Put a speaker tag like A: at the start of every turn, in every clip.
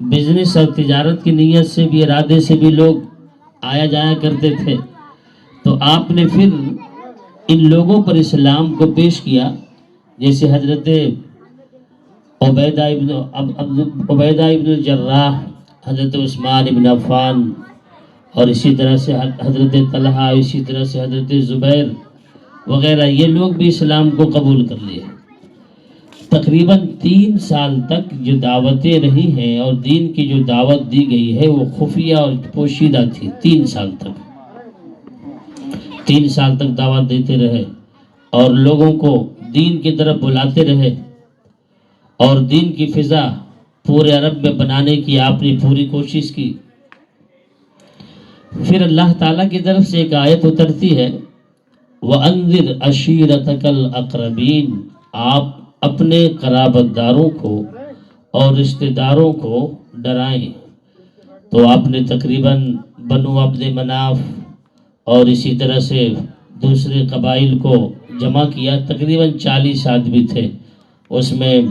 A: Business اور تجارت کی نیت سے بھی، ارادے سے بھی لوگ آیا جایا کرتے تھے، تو آپ نے پھر ان لوگوں پر اسلام کو پیش کیا، جیسے حضرت عبیدہ ابن الجراح، حضرت عثمان ابن عفان، اور اسی طرح سے حضرت طلحہ، اسی طرح سے حضرت زبیر وغیرہ، یہ لوگ بھی اسلام کو قبول کر لیے۔ تقریباً 3 سال تک جو دعوتیں رہی ہیں اور دین کی جو دعوت دی گئی ہے وہ خفیہ اور پوشیدہ تھی۔ 3 سال تک دعوت دیتے رہے اور لوگوں کو دین کی طرف بلاتے رہے، اور دین کی فضا پورے عرب میں بنانے کی آپ نے پوری کوشش کی۔ پھر اللہ تعالیٰ کی طرف سے ایک آیت اترتی ہے، وَأَنذِرْ عَشِيرَتَكَ الْأَقْرَبِينَ، آپ اپنے قرابت داروں کو اور رشتہ داروں کو ڈرائیں۔ تو آپ نے تقریباً بنو عبد مناف اور اسی طرح سے دوسرے قبائل کو جمع کیا، تقریباً 40 آدمی تھے، اس میں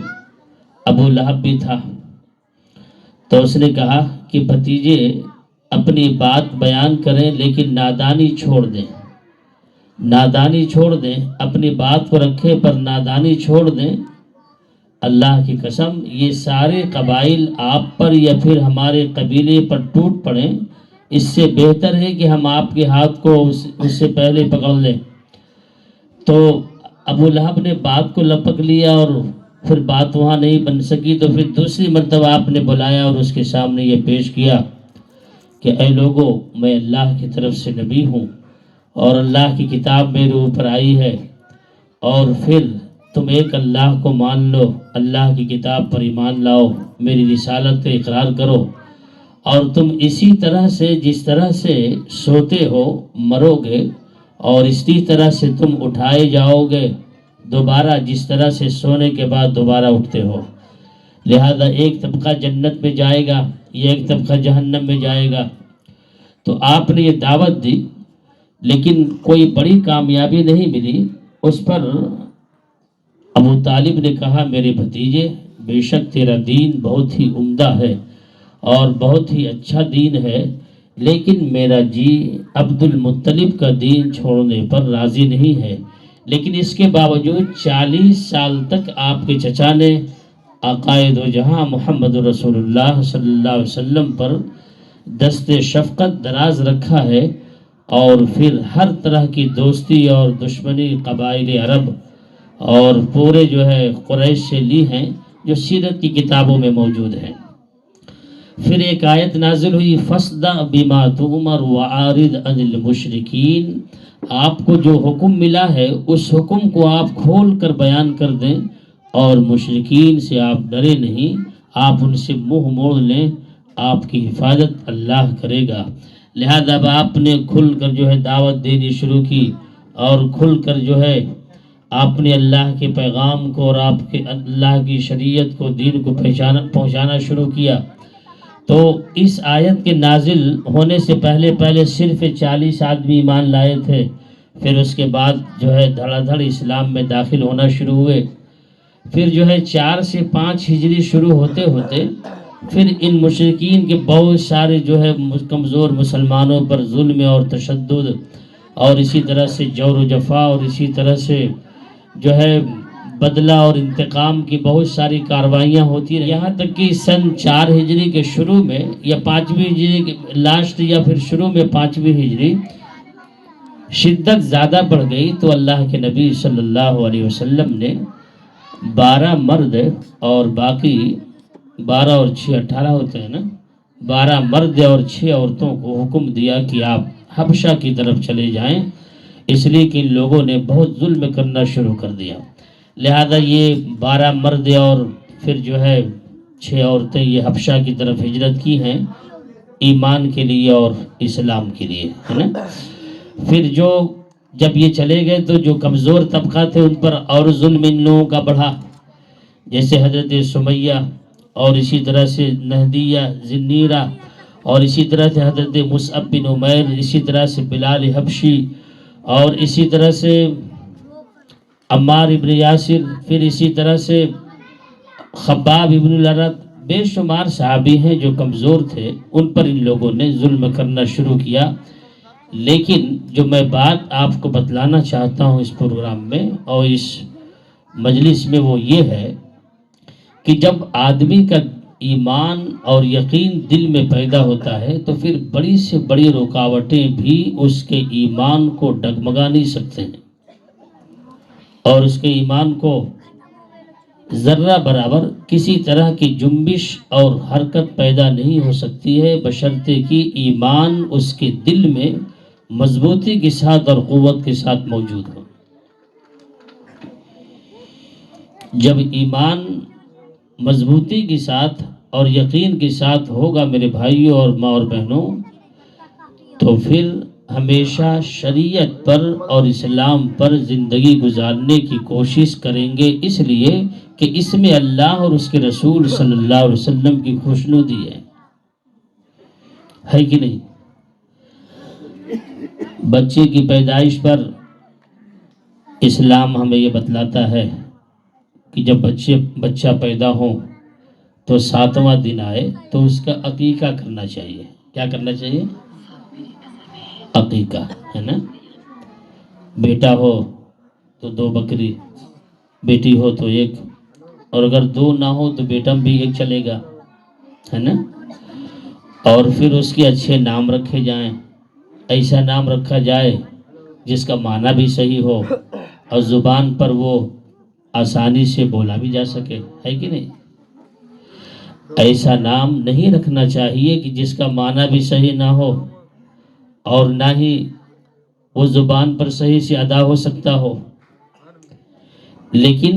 A: ابو لہب بھی تھا۔ تو اس نے کہا کہ بھتیجے اپنی بات بیان کریں لیکن نادانی چھوڑ دیں، اپنی بات کو رکھیں پر نادانی چھوڑ دیں۔ اللہ کی قسم یہ سارے قبائل آپ پر یا پھر ہمارے قبیلے پر ٹوٹ پڑیں، اس سے بہتر ہے کہ ہم آپ کے ہاتھ کو اس سے پہلے پکڑ لیں۔ تو ابو لہب نے بات کو لپک لیا اور پھر بات وہاں نہیں بن سکی، تو پھر دوسری مرتبہ آپ نے بلایا اور اس کے سامنے یہ پیش کیا کہ اے لوگو، میں اللہ کی طرف سے نبی ہوں اور اللہ کی کتاب میرے اوپر آئی ہے، اور پھر تم ایک اللہ کو مان لو، اللہ کی کتاب پر ایمان لاؤ، میری رسالت کا اقرار کرو، اور تم اسی طرح سے جس طرح سے سوتے ہو مرو گے، اور اسی طرح سے تم اٹھائے جاؤ گے دوبارہ جس طرح سے سونے کے بعد دوبارہ اٹھتے ہو۔ لہذا ایک طبقہ جنت میں جائے گا، یہ ایک طبقہ جہنم میں جائے گا۔ تو آپ نے یہ دعوت دی لیکن کوئی بڑی کامیابی نہیں ملی۔ اس پر ابو طالب نے کہا میرے بھتیجے، بے شک تیرا دین بہت ہی عمدہ ہے اور بہت ہی اچھا دین ہے، لیکن میرا جی عبد المطلب کا دین چھوڑنے پر راضی نہیں ہے۔ لیکن اس کے باوجود 40 سال تک آپ کے چچا نے عقائد و جہاں محمد رسول اللہ صلی اللہ علیہ وسلم پر دست شفقت دراز رکھا ہے، اور پھر ہر طرح کی دوستی اور دشمنی قبائل عرب اور پورے جو ہے قریش سے لی ہیں، جو سیرت کی کتابوں میں موجود ہیں۔ پھر ایک آیت نازل ہوئی، فَاصْدَعْ بِمَا تُؤْمَرُ وَأَعْرِضْ عَنِ الْمُشْرِكِينَ، آپ کو جو حکم ملا ہے اس حکم کو آپ کھول کر بیان کر دیں، اور مشرکین سے آپ ڈرے نہیں، آپ ان سے منہ موڑ لیں، آپ کی حفاظت اللہ کرے گا۔ لہذا اب آپ نے کھل کر جو ہے دعوت دینی شروع کی، اور کھل کر جو ہے آپ نے اللہ کے پیغام کو اور آپ کے اللہ کی شریعت کو، دین کو پہنچانا شروع کیا۔ تو اس آیت کے نازل ہونے سے پہلے صرف 40 آدمی ایمان لائے تھے، پھر اس کے بعد جو ہے دھڑا دھڑ اسلام میں داخل ہونا شروع ہوئے۔ پھر جو ہے 4 سے 5 ہجری شروع ہوتے ہوتے پھر ان مشرکین کے بہت سارے جو ہے کمزور مسلمانوں پر ظلم اور تشدد اور اسی طرح سے جور و جفا اور اسی طرح سے جو ہے بدلہ اور انتقام کی بہت ساری کاروائیاں ہوتی رہیں، یہاں تک کہ سن 4 ہجری کے شروع میں یا 5ویں ہجری کے لاسٹ یا پھر شروع میں 5ویں ہجری شدت زیادہ بڑھ گئی، تو اللہ کے نبی صلی اللہ علیہ وسلم نے 12 مرد اور باقی 12 اور 6 18 ہوتے ہیں نا، 12 مرد اور 6 عورتوں کو حکم دیا کہ آپ حبشہ کی طرف چلے جائیں، اس لیے کہ ان لوگوں نے بہت ظلم کرنا شروع کر دیا۔ لہذا یہ 12 مرد اور پھر جو ہے 6 عورتیں یہ حبشہ کی طرف ہجرت کی ہیں، ایمان کے لیے اور اسلام کے لیے، ہے نا۔ پھر جب یہ چلے گئے تو جو کمزور طبقہ تھے ان پر اور ظلم ان لوگوں کا بڑھا، جیسے حضرت سمیہ اور اسی طرح سے نہدیہ زنیرہ اور اسی طرح سے حضرت مصعب بن عمیر، اسی طرح سے بلال حبشی اور اسی طرح سے عمار ابن یاسر، پھر اسی طرح سے خباب ابن الارت، بے شمار صحابی ہیں جو کمزور تھے، ان پر ان لوگوں نے ظلم کرنا شروع کیا۔ لیکن جو میں بات آپ کو بتلانا چاہتا ہوں اس پروگرام میں اور اس مجلس میں، وہ یہ ہے کہ جب آدمی کا ایمان اور یقین دل میں پیدا ہوتا ہے تو پھر بڑی سے بڑی رکاوٹیں بھی اس کے ایمان کو ڈگمگا نہیں سکتے ہیں، اور اس کے ایمان کو ذرہ برابر کسی طرح کی جنبش اور حرکت پیدا نہیں ہو سکتی ہے، بشرطے کہ ایمان اس کے دل میں مضبوطی کے ساتھ اور قوت کے ساتھ موجود ہو۔ جب ایمان مضبوطی کے ساتھ اور یقین کے ساتھ ہوگا میرے بھائیوں اور ماں اور بہنوں، تو پھر ہمیشہ شریعت پر اور اسلام پر زندگی گزارنے کی کوشش کریں گے، اس لیے کہ اس میں اللہ اور اس کے رسول صلی اللہ علیہ وسلم کی خوشنودی ہے کہ نہیں؟ بچے کی پیدائش پر اسلام ہمیں یہ بتلاتا ہے کہ جب بچہ پیدا ہو تو 7واں دن آئے تو اس کا عقیقہ کرنا چاہیے۔ کیا کرنا چاہیے؟ عقیقہ، ہے نا؟ بیٹا ہو تو 2 بکری، بیٹی ہو تو 1، اور اگر 2 نہ ہو تو بیٹا بھی 1 چلے گا، ہے نا؟ اور پھر اس کے اچھے نام رکھے جائیں، ایسا نام رکھا جائے جس کا معنی بھی صحیح ہو اور زبان پر وہ آسانی سے بولا بھی جا سکے، ہے کہ نہیں؟ ایسا نام نہیں رکھنا چاہیے کہ جس کا معنی بھی صحیح نہ ہو اور نہ ہی وہ زبان پر صحیح سے ادا ہو سکتا ہو۔ لیکن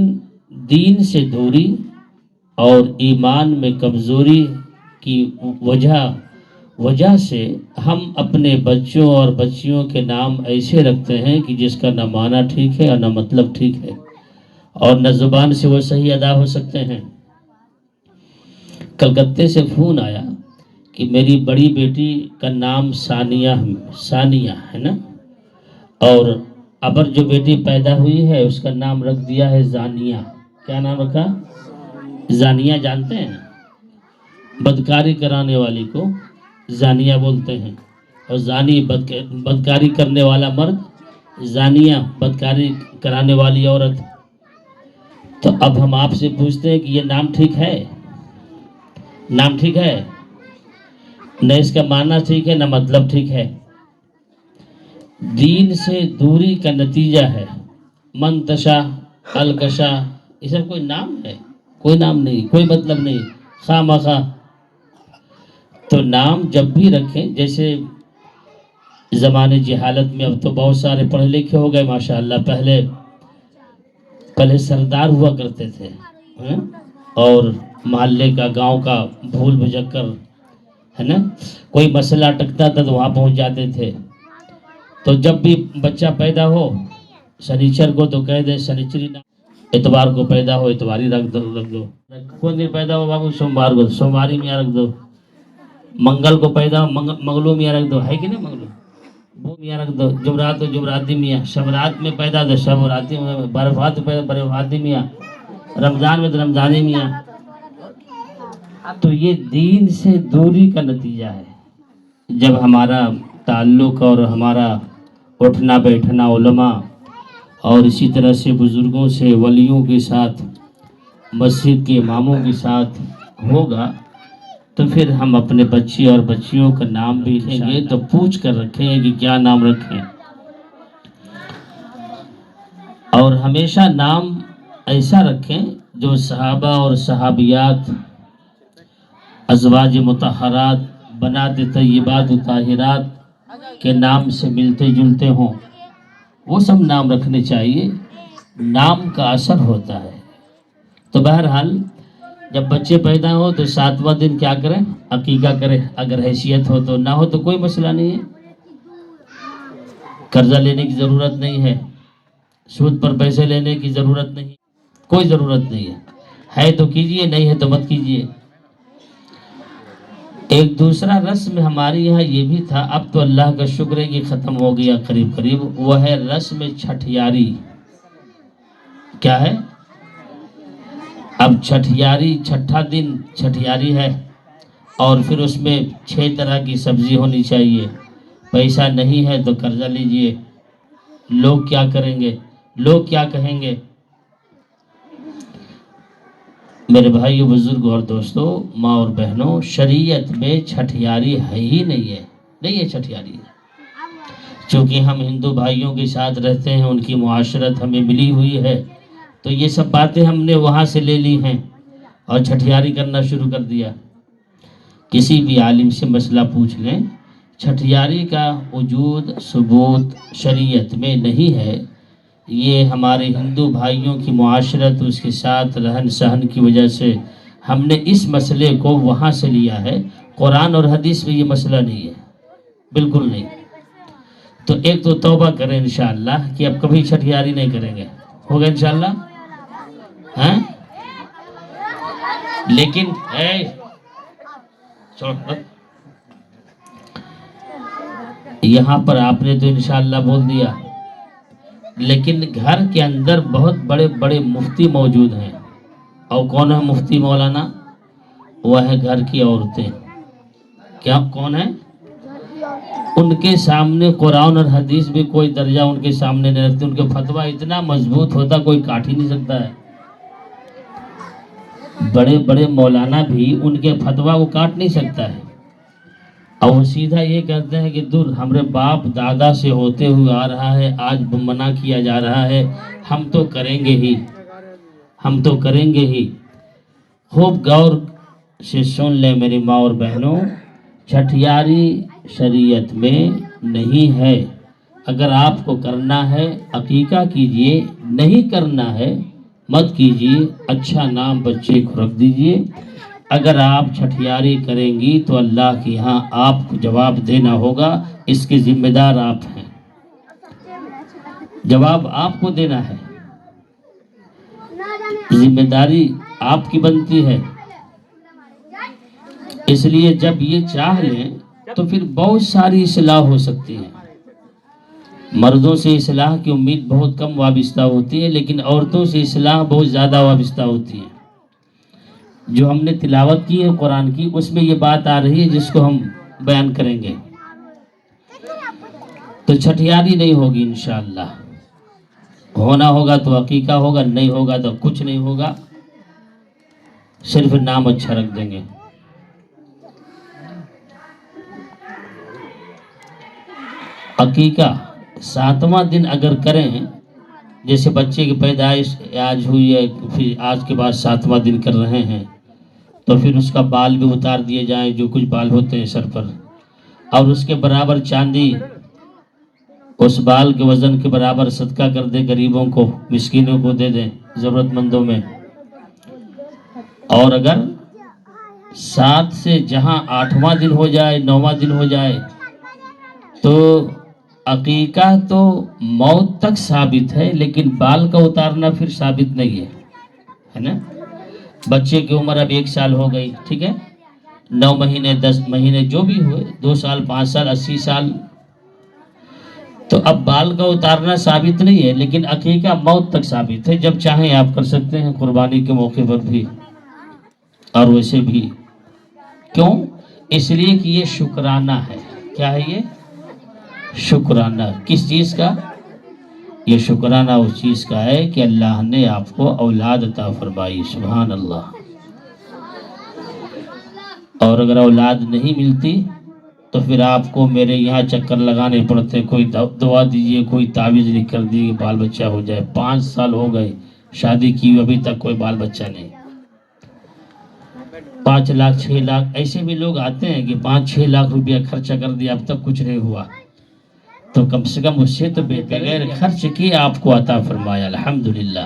A: دین سے دوری اور ایمان میں کمزوری کی وجہ سے ہم اپنے بچوں اور بچیوں کے نام ایسے رکھتے ہیں کہ جس کا نہ معنی ٹھیک ہے اور نہ مطلب ٹھیک ہے، اور نہ زبان سے وہ صحیح ادا ہو سکتے ہیں۔ کلکتے سے فون آیا کہ میری بڑی بیٹی کا نام ثانیہ ہے نا، اور ابر جو بیٹی پیدا ہوئی ہے اس کا نام رکھ دیا ہے زانیہ۔ کیا نام رکھا؟ زانیہ۔ جانتے ہیں بدکاری کرانے والی کو زانیہ بولتے ہیں، اور زانی بدکاری کرنے والا مرد، زانیہ بدکاری کرانے والی عورت۔ تو اب ہم آپ سے پوچھتے ہیں کہ یہ نام ٹھیک ہے؟ نام ٹھیک ہے؟ نہ اس کا معنی ٹھیک ہے نہ مطلب ٹھیک ہے۔ دین سے دوری کا نتیجہ ہے منتشا، الکشا، یہ سب کوئی نام ہے؟ کوئی نام نہیں، کوئی مطلب نہیں، خواہ مخواہ۔ تو نام جب بھی رکھیں، جیسے زمانے جہالت میں، اب تو بہت سارے پڑھے لکھے ہو گئے ماشاءاللہ، پہلے سردار ہوا کرتے تھے، اور محلے کا، گاؤں کا بھول بھجک کر، ہے نا، کوئی مسئلہ اٹکتا تھا تو وہاں پہنچ جاتے تھے۔ تو جب بھی بچہ پیدا ہو، سنیچر کو تو کہہ دے سنیچری نام، اتوار کو پیدا ہو اتواری رکھ دو، کون دن پیدا ہو بابو سوموار کو سومواری میں رکھ دو، منگل کو پیدا ہو منگلوں میں رکھ دو، ہے کہ نہیں؟ منگلوں وہ میاں رکھ دو، جمعرات کو جمعراتی میاں، شبرات میں پیدا تو شبراتی، برفات میں پیدا برفاتی میاں، رمضان میں تو رمضانی میاں۔ تو یہ دین سے دوری کا نتیجہ ہے۔ جب ہمارا تعلق اور ہمارا اٹھنا بیٹھنا علماء اور اسی طرح سے بزرگوں سے، ولیوں کے ساتھ، مسجد کے اماموں کے ساتھ ہوگا، تو پھر ہم اپنے بچے اور بچیوں کا نام بھی رکھیں گے تو پوچھ کر رکھیں گے کہ کیا نام رکھیں، اور ہمیشہ نام ایسا رکھیں جو صحابہ اور صحابیات، ازواج مطہرات، بنات طیبات و طاہرات کے نام سے ملتے جلتے ہوں، وہ سب نام رکھنے چاہیے۔ نام کا اثر ہوتا ہے۔ تو بہرحال جب بچے پیدا ہو تو 7واں دن کیا کریں؟ عقیقہ کریں، اگر حیثیت ہو تو، نہ ہو تو کوئی مسئلہ نہیں ہے، قرضہ لینے کی ضرورت نہیں ہے، سود پر پیسے لینے کی ضرورت نہیں، کوئی ضرورت نہیں ہے تو کیجئے، نہیں ہے تو مت کیجئے۔ ایک دوسرا رسم ہماری یہاں یہ بھی تھا، اب تو اللہ کا شکر ہے کہ ختم ہو گیا قریب قریب، وہ ہے رسم چھٹیاری۔ کیا ہے؟ اب چھٹیاری چھٹا دن چھٹیاری ہے اور پھر اس میں 6 طرح کی سبزی ہونی چاہیے، پیسہ نہیں ہے تو قرضہ لیجئے، لوگ کیا کریں گے، لوگ کیا کہیں گے؟ میرے بھائیو بزرگ اور دوستو، ماں اور بہنوں، شریعت میں چھٹیاری ہے ہی نہیں ہے، نہیں ہے چھٹیاری ہے۔ چونکہ ہم ہندو بھائیوں کے ساتھ رہتے ہیں، ان کی معاشرت ہمیں ملی ہوئی ہے، تو یہ سب باتیں ہم نے وہاں سے لے لی ہیں اور چھٹیاری کرنا شروع کر دیا۔ کسی بھی عالم سے مسئلہ پوچھ لیں، چھٹیاری کا وجود ثبوت شریعت میں نہیں ہے۔ یہ ہمارے ہندو بھائیوں کی معاشرت، اس کے ساتھ رہن سہن کی وجہ سے ہم نے اس مسئلے کو وہاں سے لیا ہے۔ قرآن اور حدیث میں یہ مسئلہ نہیں ہے، بالکل نہیں۔ تو ایک تو توبہ کریں انشاءاللہ کہ اب کبھی چھٹیاری نہیں کریں گے، ہوگا انشاءاللہ؟ ہاں؟ لیکن یہاں پر آپ نے تو انشاءاللہ بول دیا، لیکن گھر کے اندر بہت بڑے بڑے مفتی موجود ہیں، اور کون ہے مفتی مولانا؟ وہ ہے گھر کی عورتیں۔ کیا کون ہے؟ ان کے سامنے قرآن اور حدیث بھی کوئی درجہ ان کے سامنے نہیں رکھتے، ان کے فتویٰ اتنا مضبوط ہوتا کوئی کاٹ ہی نہیں سکتا ہے۔ بڑے بڑے مولانا بھی ان کے فتویٰ کو کاٹ نہیں سکتا ہے، اور وہ سیدھا یہ کہتے ہیں کہ دور ہمارے باپ دادا سے ہوتے ہوئے آ رہا ہے، آج منع کیا جا رہا ہے، ہم تو کریں گے ہی، ہم تو کریں گے ہی۔ خوب غور سے سن لیں میری ماں اور بہنوں، چھٹیاری شریعت میں نہیں ہے۔ اگر آپ کو کرنا ہے عقیقہ کیجئے، نہیں کرنا ہے مت کیجئے، اچھا نام بچے کو رکھ دیجئے۔ اگر آپ چھٹیاری کریں گی تو اللہ کے ہاں آپ کو جواب دینا ہوگا، اس کے ذمہ دار آپ ہیں، جواب آپ کو دینا ہے، ذمہ داری آپ کی بنتی ہے۔ اس لیے جب یہ چاہ لیں تو پھر بہت ساری اصلاح ہو سکتی ہے۔ مردوں سے اصلاح کی امید بہت کم وابستہ ہوتی ہے، لیکن عورتوں سے اصلاح بہت زیادہ وابستہ ہوتی ہے۔ جو ہم نے تلاوت کی ہے قرآن کی، اس میں یہ بات آ رہی ہے جس کو ہم بیان کریں گے۔ تو چھٹیاری نہیں ہوگی انشاءاللہ، ہونا ہوگا تو عقیقہ ہوگا، نہیں ہوگا تو کچھ نہیں ہوگا، صرف نام اچھا رکھ دیں گے۔ عقیقہ 7واں دن اگر کریں، جیسے بچے کی پیدائش آج ہوئی ہے، پھر آج کے بعد 7واں دن کر رہے ہیں، تو پھر اس کا بال بھی اتار دیے جائیں، جو کچھ بال ہوتے ہیں سر پر، اور اس کے برابر چاندی، اس بال کے وزن کے برابر صدقہ کر دیں، غریبوں کو، مسکینوں کو دے دیں، ضرورت مندوں میں۔ اور اگر 7 سے جہاں 8واں دن ہو جائے، 9واں دن ہو جائے، تو عقیقہ تو موت تک ثابت ہے، لیکن بال کا اتارنا پھر ثابت نہیں ہے نا؟ بچے کی عمر اب 1 سال ہو گئی، ٹھیک ہے، 9 مہینے 10 مہینے جو بھی ہوئے، 2 سال 5 سال 80 سال، تو اب بال کا اتارنا ثابت نہیں ہے، لیکن عقیقہ موت تک ثابت ہے۔ جب چاہیں آپ کر سکتے ہیں، قربانی کے موقع پر بھی اور ویسے بھی۔ کیوں؟ اس لیے کہ یہ شکرانہ ہے۔ کیا ہے یہ؟ شکرانہ۔ کس چیز کا؟ یہ شکرانہ اس چیز کا ہے کہ اللہ نے آپ کو اولاد عطا فرمائی، سبحان اللہ۔ اور اگر اولاد نہیں ملتی تو پھر آپ کو میرے یہاں چکر لگانے پڑتے، کوئی دعا دیجئے، کوئی تعویذ لکھ کر دیجئے کہ بال بچہ ہو جائے۔ 5 سال ہو گئے شادی کی، ابھی تک کوئی بال بچہ نہیں۔ 5 لاکھ 6 لاکھ ایسے بھی لوگ آتے ہیں کہ 5-6 لاکھ روپیہ خرچہ کر دیا، اب تک کچھ نہیں ہوا۔ تو کم سے کم اس سے تو بغیر خرچ کی آپ کو عطا فرمایا، الحمدللہ۔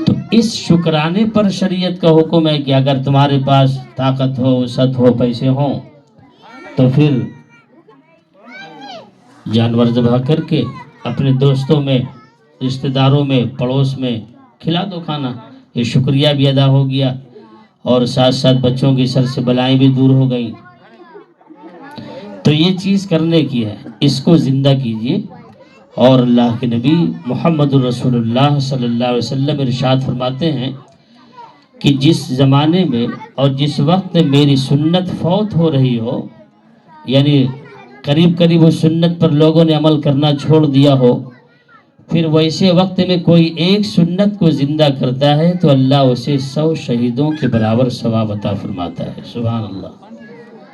A: تو اس شکرانے پر شریعت کا حکم ہے کہ اگر تمہارے پاس طاقت ہو، وسعت ہو، پیسے ہوں، تو پھر جانور ذبح کر کے اپنے دوستوں میں، رشتہ داروں میں، پڑوس میں کھلا دو کھانا، یہ شکریہ بھی ادا ہو گیا، اور ساتھ ساتھ بچوں کی سر سے بلائیں بھی دور ہو گئی۔ تو یہ چیز کرنے کی ہے، اس کو زندہ کیجئے۔ اور اللہ کے نبی محمد الرسول اللہ صلی اللہ علیہ وسلم ارشاد فرماتے ہیں کہ جس زمانے میں اور جس وقت میری سنت فوت ہو رہی ہو، یعنی قریب قریب اس سنت پر لوگوں نے عمل کرنا چھوڑ دیا ہو، پھر ویسے وقت میں کوئی ایک سنت کو زندہ کرتا ہے تو اللہ اسے 100 شہیدوں کے برابر ثواب عطا فرماتا ہے۔ سبحان اللہ،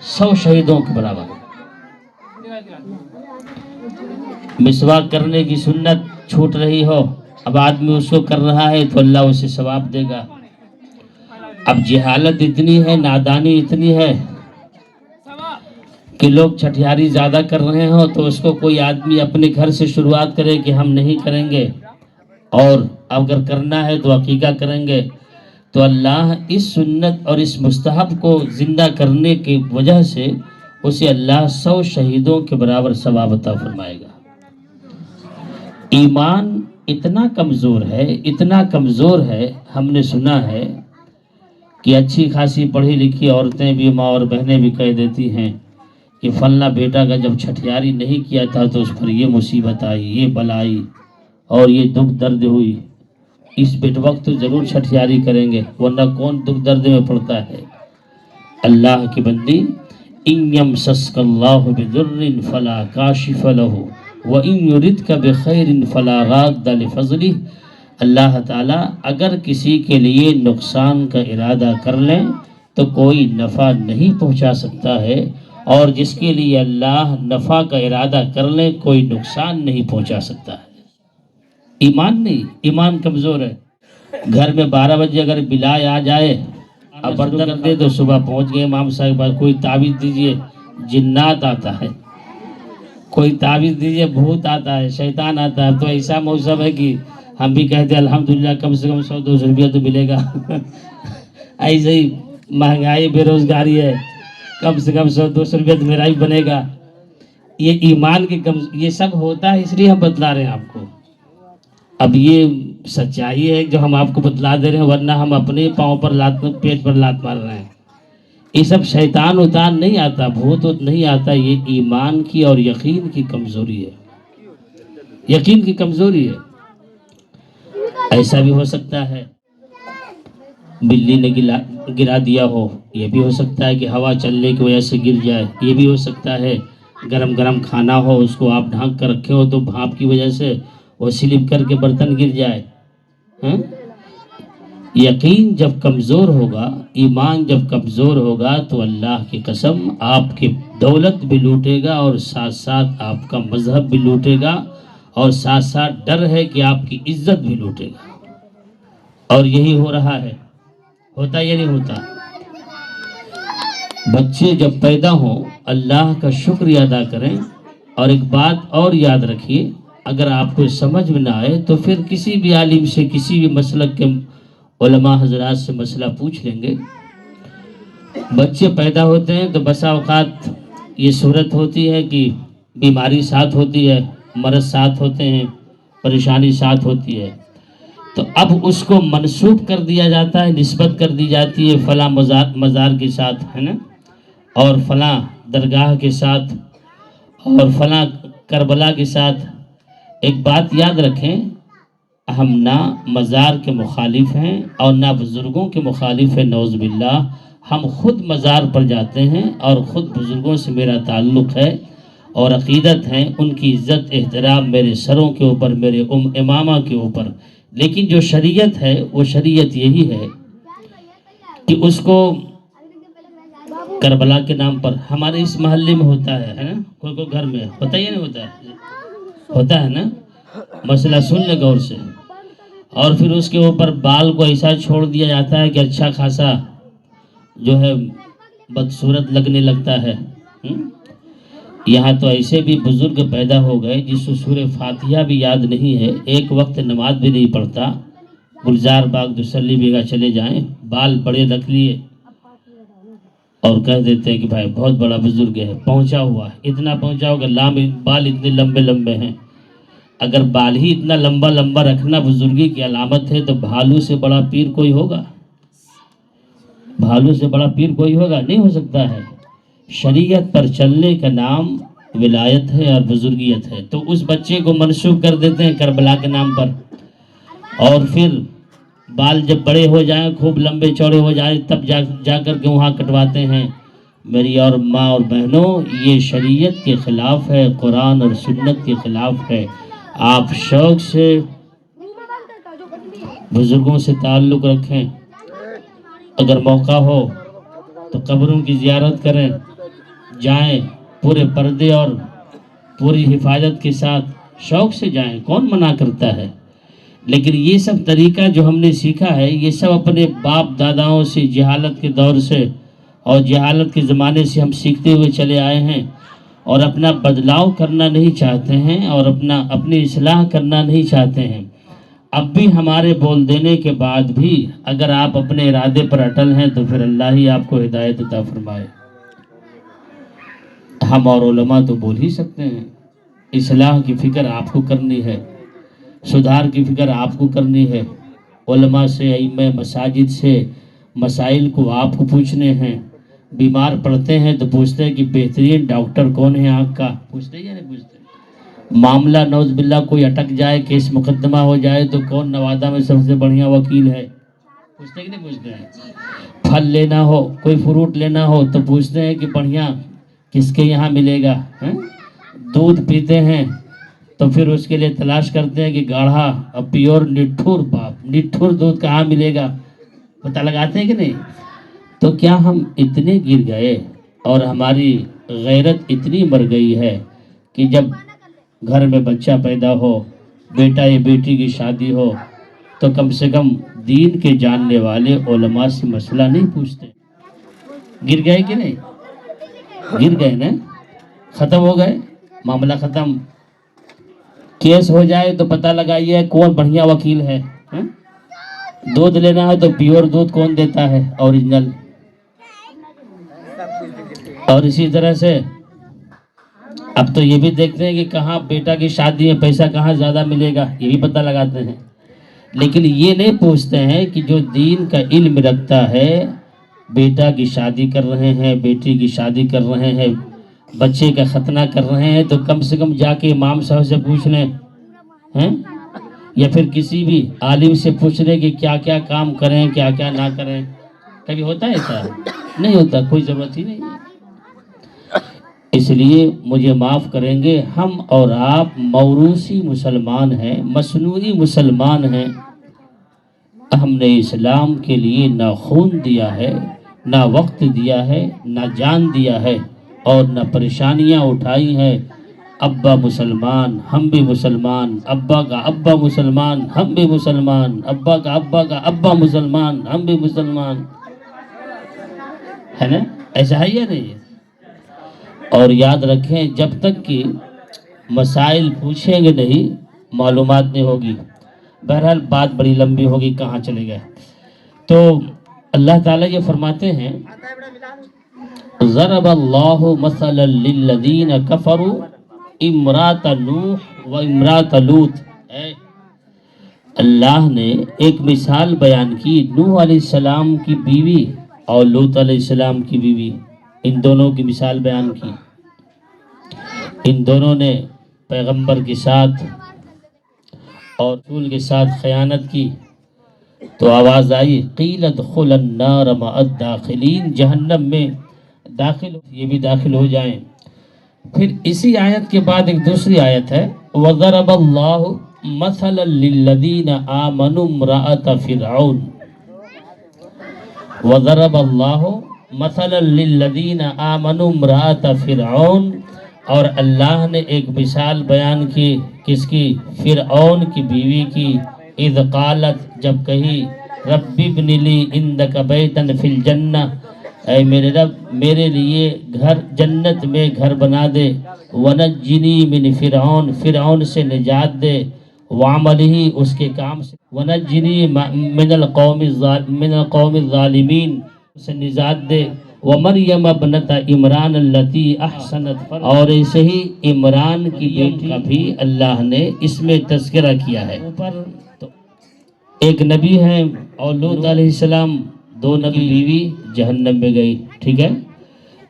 A: 100 شہیدوں کے برابر۔ مسواک کرنے کی سنت چھوٹ رہی ہو، اب آدمی اس کو کر رہا ہے تو اللہ اسے ثواب دے گا۔ اب جہالت اتنی ہے، نادانی اتنی ہے کہ لوگ چھٹیاری زیادہ کر رہے ہوں تو اس کو کوئی آدمی اپنے گھر سے شروعات کرے کہ ہم نہیں کریں گے، اور اگر کرنا ہے تو عقیقہ کریں گے، تو اللہ اس سنت اور اس مستحب کو زندہ کرنے کی وجہ سے اسے اللہ 100 شہیدوں کے برابر ثواب عطا فرمائے گا۔ ایمان اتنا کمزور ہے، اتنا کمزور ہے، ہم نے سنا ہے کہ اچھی خاصی پڑھی لکھی عورتیں بھی، ماں اور بہنیں بھی کہہ دیتی ہیں کہ فلاں بیٹا کا جب چھٹیاری نہیں کیا تھا تو اس پر یہ مصیبت آئی، یہ بلا آئی اور یہ دکھ درد ہوئی، اس وقت تو ضرور چھٹیاری کریں گے، ورنہ کون دکھ درد میں پڑتا ہے۔ اللہ کی بندی، ان یمسسک اللہ بضر فلا کاشف لہ وان یردک بخیر فلا راد لفضلہ۔ اللہ تعالیٰ اگر کسی کے لیے نقصان کا ارادہ کر لیں تو کوئی نفع نہیں پہنچا سکتا ہے، اور جس کے لیے اللہ نفع کا ارادہ کر لیں کوئی نقصان نہیں پہنچا سکتا ہے۔ ایمان نہیں، ایمان کمزور ہے۔ گھر میں 12 بجے اگر بلائے آ جائے اب بردر کر دے تو صبح پہنچ گئے امام صاحب پاس، کوئی تعویذ دیجئے، جنات آتا ہے، کوئی تعویذ دیجئے، بھوت آتا ہے، شیطان آتا ہے۔ تو ایسا موسم ہے کہ ہم بھی کہتے ہیں الحمدللہ کم سے کم 100-200 روپیہ تو ملے گا۔ ایسے ہی مہنگائی، بے روزگاری ہے، کم سے کم 100-200 روپیہ تو میرا ہی بنے گا۔ یہ ایمان کی یہ سب ہوتا ہے، اس لیے ہم بتلا رہے ہیں آپ کو۔ اب یہ سچائی ہے جو ہم آپ کو بتلا دے رہے ہیں، ورنہ ہم اپنے پاؤں پر لات، پیٹ پر لات مار رہے ہیں۔ یہ سب شیطان اتان نہیں آتا، بھوت نہیں آتا، یہ ایمان کی اور یقین کی کمزوری ہے، یقین کی کمزوری ہے۔ ایسا بھی ہو سکتا ہے بلی نے گرا دیا ہو، یہ بھی ہو سکتا ہے کہ ہوا چلنے کی وجہ سے گر جائے، یہ بھی ہو سکتا ہے گرم گرم کھانا ہو، اس کو آپ ڈھانک کر رکھے ہو تو بھاپ کی وجہ سے وہ سلپ کر کے برتن گر جائے۔ یقین جب کمزور ہوگا، ایمان جب کمزور ہوگا تو اللہ کی قسم آپ کی دولت بھی لوٹے گا، اور ساتھ ساتھ آپ کا مذہب بھی لوٹے گا، اور ساتھ ساتھ ڈر ہے کہ آپ کی عزت بھی لوٹے گا۔ اور یہی ہو رہا ہے، ہوتا یا نہیں ہوتا؟ بچے جب پیدا ہوں اللہ کا شکریہ ادا کریں، اور ایک بات اور یاد رکھیے، اگر آپ کو سمجھ میں نہ آئے تو پھر کسی بھی عالم سے، کسی بھی مسلک کے علماء حضرات سے مسئلہ پوچھ لیں گے۔ بچے پیدا ہوتے ہیں تو بسا اوقات یہ صورت ہوتی ہے کہ بیماری ساتھ ہوتی ہے، مرض ساتھ ہوتے ہیں، پریشانی ساتھ ہوتی ہے، تو اب اس کو منسوب کر دیا جاتا ہے، نسبت کر دی جاتی ہے فلاں مزار کے ساتھ، ہے نا، اور فلاں درگاہ کے ساتھ، اور فلاں کربلا کے ساتھ۔ ایک بات یاد رکھیں، ہم نہ مزار کے مخالف ہیں اور نہ بزرگوں کے مخالف ہیں، نعوذ باللہ۔ ہم خود مزار پر جاتے ہیں اور خود بزرگوں سے میرا تعلق ہے اور عقیدت ہے، ان کی عزت احترام میرے سروں کے اوپر، میرے امامہ کے اوپر۔ لیکن جو شریعت ہے وہ شریعت یہی ہے کہ اس کو کربلا کے نام پر ہمارے اس محلے میں ہوتا ہے نا، کوئی گھر میں ہوتا یا نہیں ہوتا ہے نا، مسئلہ سن لے غور سے، اور پھر اس کے اوپر بال کو ایسا چھوڑ دیا جاتا ہے کہ اچھا خاصا جو ہے بدصورت لگنے لگتا ہے۔ یہاں تو ایسے بھی بزرگ پیدا ہو گئے جس کو سورہ فاتحہ بھی یاد نہیں ہے، ایک وقت نماز بھی نہیں پڑھتا، گلزار باغ دوسری بیگہ چلے جائیں، بال بڑے رکھ لیے اور کہہ دیتے ہیں کہ بھائی بہت بڑا بزرگ ہے، پہنچا ہوا ہے، اتنا پہنچا ہوگا، بال اتنے لمبے لمبے ہیں۔ اگر بال ہی اتنا لمبا لمبا رکھنا بزرگی کی علامت ہے تو بھالو سے بڑا پیر کوئی ہوگا؟ بھالو سے بڑا پیر کوئی ہوگا؟ نہیں ہو سکتا ہے۔ شریعت پر چلنے کا نام ولایت ہے اور بزرگیت ہے، تو اس بچے کو منسوب کر دیتے ہیں کربلا کے نام پر، اور پھر بال جب بڑے ہو جائیں خوب لمبے چوڑے ہو جائیں تب جا کر کے وہاں کٹواتے ہیں۔ میری اور ماں اور بہنوں، یہ شریعت کے خلاف ہے، قرآن اور سنت کے خلاف ہے۔ آپ شوق سے بزرگوں سے تعلق رکھیں، اگر موقع ہو تو قبروں کی زیارت کریں، جائیں پورے پردے اور پوری حفاظت کے ساتھ، شوق سے جائیں، کون منع کرتا ہے؟ لیکن یہ سب طریقہ جو ہم نے سیکھا ہے، یہ سب اپنے باپ داداؤں سے، جہالت کے دور سے اور جہالت کے زمانے سے ہم سیکھتے ہوئے چلے آئے ہیں، اور اپنا بدلاؤ کرنا نہیں چاہتے ہیں، اور اپنی اصلاح کرنا نہیں چاہتے ہیں۔ اب بھی ہمارے بول دینے کے بعد بھی اگر آپ اپنے ارادے پر اٹل ہیں تو پھر اللہ ہی آپ کو ہدایت عطا فرمائے۔ ہم اور علماء تو بول ہی سکتے ہیں، اصلاح کی فکر آپ کو کرنی ہے، سدھار کی فکر آپ کو کرنی ہے، علماء سے، ائمہ مساجد سے مسائل کو آپ کو پوچھنے ہیں۔ بیمار پڑتے ہیں تو پوچھتے ہیں کہ بہترین ڈاکٹر کون ہے آنکھ کا، پوچھتے ہیں یا نہیں پوچھتے؟ معاملہ نوز باللہ کوئی اٹک جائے، کیس مقدمہ ہو جائے تو کون نوادہ میں سب سے بڑھیا وکیل ہے، پوچھتے ہیں کہ نہیں پوچھتے ہیں؟ پھل لینا ہو، کوئی فروٹ لینا ہو تو پوچھتے ہیں کہ بڑھیا کس کے یہاں ملے گا۔ دودھ پیتے ہیں تو پھر اس کے لیے تلاش کرتے ہیں کہ گاڑھا اور پیور نٹھور دودھ کہاں ملے گا، پتہ لگاتے ہیں کہ نہیں؟ تو کیا ہم اتنے گر گئے اور ہماری غیرت اتنی مر گئی ہے کہ جب گھر میں بچہ پیدا ہو، بیٹا یا بیٹی کی شادی ہو تو کم سے کم دین کے جاننے والے علماء سے مسئلہ نہیں پوچھتے؟ گر گئے کہ نہیں؟ گر گئے نا، ختم ہو گئے، معاملہ ختم۔ کیس ہو جائے تو پتہ لگائیے کون بڑھیا وکیل ہے۔ دودھ لینا ہے تو پیور دودھ کون دیتا ہے، اوریجنل۔ اور اسی طرح سے اب تو یہ بھی دیکھتے ہیں کہ کہاں بیٹا کی شادی میں پیسہ کہاں زیادہ ملے گا، یہ بھی پتہ لگاتے ہیں۔ لیکن یہ نہیں پوچھتے ہیں کہ جو دین کا علم رکھتا ہے، بیٹا کی شادی کر رہے ہیں، بیٹی کی شادی کر رہے ہیں، بچے کا ختنہ کر رہے ہیں تو کم سے کم جا کے امام صاحب سے پوچھ لیں، یا پھر کسی بھی عالم سے پوچھ لیں کہ کیا کیا کام کریں، کیا کیا نہ کریں۔ کبھی ہوتا ہے ایسا؟ نہیں ہوتا، کوئی ضرورت ہی نہیں ہے۔ اس لیے مجھے معاف کریں گے، ہم اور آپ موروثی مسلمان ہیں، مصنوعی مسلمان ہیں۔ ہم نے اسلام کے لیے نہ خون دیا ہے، نہ وقت دیا ہے، نہ جان دیا ہے، اور نہ پریشانیاں اٹھائی ہیں۔ ابا مسلمان، ہم بھی مسلمان، ابا کا ابا مسلمان، ہم بھی مسلمان، ابا کا ابا مسلمان، ہم بھی مسلمان، ہے نا؟ ایسا ہے یا نہیں؟ اور یاد رکھیں، جب تک کہ مسائل پوچھیں گے نہیں، معلومات نہیں ہوگی۔ بہرحال بات بڑی لمبی ہوگی، کہاں چلے گئے؟ تو اللہ تعالیٰ یہ فرماتے ہیں، ضرب اللہ مثلا للذین کفروا امرأۃ نوح و امرأۃ لوط۔ اللہ نے ایک مثال بیان کی، نوح علیہ السلام کی بیوی اور لوط علیہ السلام کی بیوی، ان دونوں کی مثال بیان کی۔ ان دونوں نے پیغمبر کے ساتھ اور رسول کے ساتھ خیانت کی تو آواز آئی، قیل ادخل النار مع الداخلین، جہنم میں داخل، یہ بھی داخل ہو جائیں۔ پھر اسی آیت کے بعد ایک دوسری آیت ہے، وَضَرَبَ اللَّهُ مَثَلًا لِلَّذِينَ آمَنُوا امْرَأَةَ فِرْعَوْنَ، وَضَرَبَ اللَّهُ مَثَلًا لِلَّذِينَ آمَنُوا امْرَأَةَ فِرْعَوْنَ، اور اللہ نے ایک مثال بیان کی، کس کی؟ فرعون کی بیوی کی۔ اذ قالت، جب کہی، رب ابن لی عندک بیتا فی الجنہ، اے میرے رب میرے لیے گھر جنت میں گھر بنا دے، ونجنی من فرعون، فرعون سے نجات دے، وعملہ، اس کے کام سے، ونجنی من القوم الظالمین، سے نجات دے، ومریم ابنت عمران التی احسنت، اور ایسے ہی عمران کی بیٹی کا بھی اللہ نے اس میں تذکرہ کیا ہے۔ تو ایک نبی ہے اور لوط علیہ السلام، دو نبی بیوی جہنم میں گئی، ٹھیک ہے؟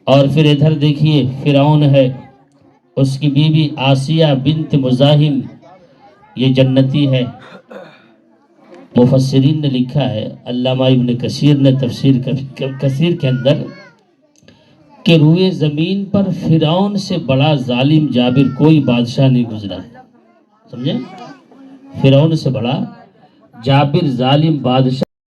A: اور پھر ادھر دیکھیے فرعون ہے، اس کی بیوی آسیہ بنت مزاحم، یہ جنتی ہے۔ مفسرین نے لکھا ہے، علامہ ابن کثیر نے تفسیر کثیر کے اندر، کہ روئے زمین پر فرعون سے بڑا ظالم جابر کوئی بادشاہ نہیں گزرا. سمجھے؟ فرعون سے بڑا جابر ظالم بادشاہ